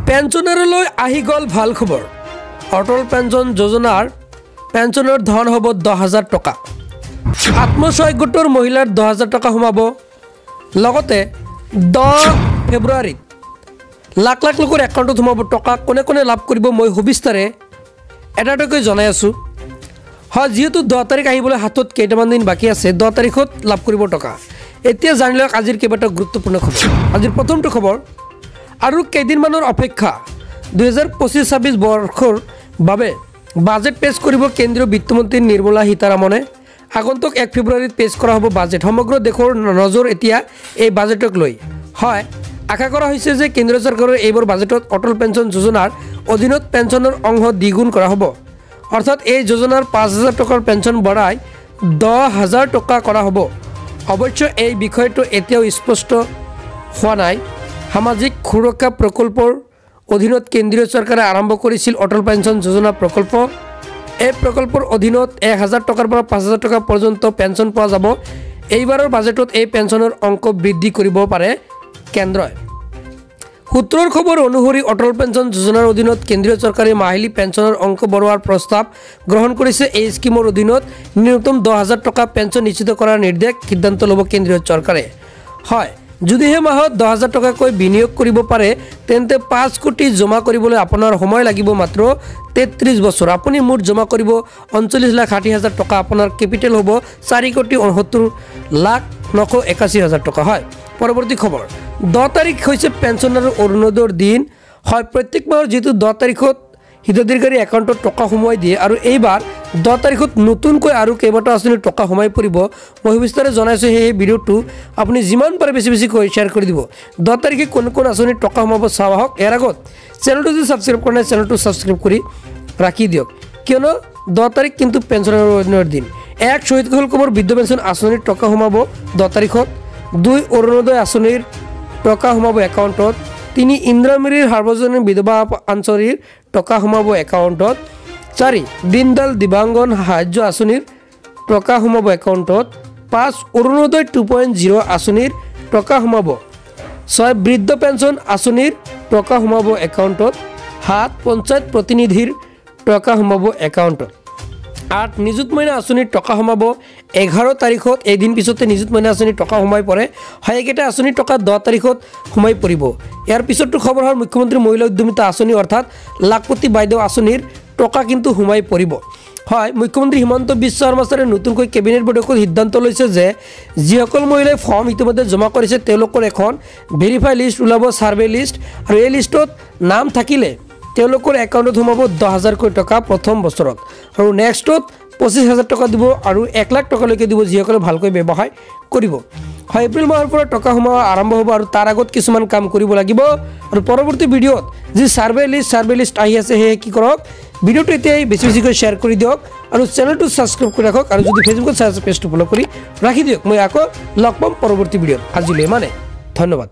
পেঞ্চনাৰলৈ আহি গ'ল ভাল খবৰ। অটল পেঞ্চন যোজনাৰ পেঞ্চনৰ ধন হ'ব 10,000 টকা। আত্মসহায়ক গোটৰ মহিলাৰ 10,000 টকা সোমাব। লগতে 10 ফেব্ৰুৱাৰীত লাখ লাখ লোকৰ একাউণ্টত সোমাব টকা। কোনে কোনে লাভ কৰিব মই সবিস্তাৰে এটাকৈ জনাই আছোঁ। হয়, যিহেতু 10 তাৰিখ আহিবলৈ হাতত কেইটামান দিন বাকী আছে, 10 তাৰিখত লাভ কৰিব টকা। এতিয়া জানি লওক আজিৰ কেইবাটাও গুৰুত্বপূৰ্ণ খবৰ। আজিৰ প্ৰথমটো খবৰ, আৰু কেইদিনমানৰ অপেক্ষা 2025-26 বৰ্ষৰ বাবে বাজেট পেছ কৰিব কেন্দ্ৰীয় বিত্তমন্ত্ৰী নিৰ্মলা সীতাৰামনে। আগন্তুক 1 ফেব্ৰুৱাৰীত পেছ কৰা হ'ব বাজেট। সমগ্ৰ দেশৰ নজৰ এতিয়া এই বাজেটক লৈ। হয়, আশা কৰা হৈছে যে কেন্দ্ৰীয় চৰকাৰৰ এইবাৰ বাজেটত অটল পেঞ্চন যোজনাৰ অধীনত পেঞ্চনৰ অংশ দ্বিগুণ কৰা হ'ব। অৰ্থাৎ এই যোজনাৰ 5,000 টকাৰ পেঞ্চন বঢ়াই 10,000 টকা কৰা হ'ব। অৱশ্যে এই বিষয়টো এতিয়াও স্পষ্ট হোৱা নাই। সামাজিক সুৰক্ষা প্ৰকল্পৰ অধীনত কেন্দ্ৰীয় চৰকাৰে আৰম্ভ কৰিছিল অটল পেঞ্চন যোজনা প্ৰকল্প। এই প্ৰকল্পৰ অধীনত 1,000 টকাৰ পৰা 5,000 টকা পৰ্যন্ত পেঞ্চন পোৱা যাব। এইবাৰৰ বাজেটত এই পেঞ্চনৰ অংক বৃদ্ধি কৰিব পাৰে কেন্দ্ৰই। সূত্ৰৰ খবৰ অনুসৰি অটল পেঞ্চন যোজনাৰ অধীনত কেন্দ্ৰীয় চৰকাৰে মাহিলী পেঞ্চনৰ অংক বঢ়োৱাৰ প্ৰস্তাৱ গ্ৰহণ কৰিছে। এই স্কিমৰ অধীনত ন্যূনতম 10,000 টকা পেঞ্চন নিশ্চিত কৰাৰ সিদ্ধান্ত ল'ব কেন্দ্ৰীয় চৰকাৰে। হয়, যদিহে মাহত 10,000 টকাকৈ বিনিয়োগ কৰিব পাৰে তেন্তে 5 কোটি জমা কৰিবলৈ আপোনাৰ সময় লাগিব মাত্ৰ 33 বছৰ। আপুনি মুঠ জমা কৰিব 39,60,000 টকা। আপোনাৰ কেপিটেল হ'ব 4,69,981,000 টকা। হয়, পৰৱৰ্তী খবৰ, 10 তাৰিখ হৈছে পেঞ্চন আৰু অৰুণোদয়ৰ দিন। হয়, প্ৰত্যেক মাহৰ যিহেতু 10 তাৰিখত হিতাধিকাৰী একাউণ্টত টকা সোমোৱাই দিয়ে আৰু এইবাৰ 10 তাৰিখত নতুনকৈ আৰু কেইবাটাও আঁচনিৰ টকা সোমাই পৰিব। মই সবিস্তাৰে জনাইছোঁ, সেই ভিডিঅ'টো আপুনি যিমান পাৰে বেছিকৈ শ্বেয়াৰ কৰি দিব। 10 তাৰিখে কোন কোন আঁচনিৰ টকা সোমাব চাওঁ আহক। ইয়াৰ আগত চেনেলটো যদি ছাবস্ক্ৰাইব কৰা নাই চেনেলটো ছাবস্ক্ৰাইব কৰি ৰাখি দিয়ক, কিয়নো 10 তাৰিখ কিন্তু পেঞ্চন আৰু অৰুণোদয়ৰ দিন। 1 শ্বহীদ কুশল কোঁৱৰ বৃদ্ধ পেঞ্চন আঁচনিৰ টকা সোমাব 10 তাৰিখত। 2 অৰুণোদয় আঁচনিৰ টকা সোমাব একাউণ্টত। 3 ইন্দিৰামিৰিৰ সাৰ্বজনীন বিধৱা আঁচনিৰ টকা সোমাব একাউণ্টত। 4 দীনদয়াল দিব্যাংগন সাহায্য আঁচনিৰ টকা সোমাব একাউণ্টত। 5 অৰুণোদয় 2.0 আঁচনিৰ টকা সোমাব। 6 বৃদ্ধ পেঞ্চন আঁচনিৰ টকা সোমাব একাউণ্টত। 7 পঞ্চায়ত প্ৰতিনিধিৰ টকা সোমাব একাউণ্টত। 8 নিযুত মইনা আঁচনিৰ টকা সোমাব 11 তাৰিখত। এদিন পিছতে নিযুত মইনা আঁচনিৰ টকা সোমাই পৰে। হয়, একেটা আঁচনিৰ টকা 10 তাৰিখত সোমাই পৰিব। ইয়াৰ পিছতো খবৰ হ'ল মুখ্যমন্ত্ৰী মহিলা উদ্যমিতা আঁচনি অৰ্থাৎ লাখপতি বাইদেউ আঁচনিৰ টকা কিন্তু সোমাই পৰিব। হয়, মুখ্যমন্ত্ৰী হিমন্ত বিশ্ব শৰ্মা ছাৰে নতুনকৈ কেবিনেট বৈঠকত সিদ্ধান্ত লৈছে যে যিসকল মহিলাই ফৰ্ম ইতিমধ্যে জমা কৰিছে তেওঁলোকৰ এখন ভেৰিফাই লিষ্ট ওলাব, ছাৰ্ভে লিষ্ট, আৰু এই লিষ্টত নাম থাকিলে তেওঁলোকৰ একাউণ্টত সোমাব 10,000কৈ টকা প্ৰথম বছৰত, আৰু নেক্সটত 25,000 টকা দিব আৰু 1 লাখ টকালৈকে দিব যিসকলে ভালকৈ ব্যৱসায় কৰিব। হয়, এপ্ৰিল মাহৰ পৰা টকা সোমোৱা আৰম্ভ হ'ব আৰু তাৰ আগত কিছুমান কাম কৰিব লাগিব। আৰু পৰৱৰ্তী ভিডিঅ'ত যি ছাৰ্ভে লিষ্ট আহি আছে সেয়ে কি কৰক, ভিডিঅ'টো এতিয়াই বেছিকৈ শ্বেয়াৰ কৰি দিয়ক আৰু চেনেলটো ছাবস্ক্ৰাইব কৰি ৰাখক, আৰু যদি ফেচবুকত চাই আছে পেজটো ফ'ল' কৰি ৰাখি দিয়ক। মই আকৌ লগ পাম পৰৱৰ্তী ভিডিঅ'ত। আজিলৈ ধন্যবাদ।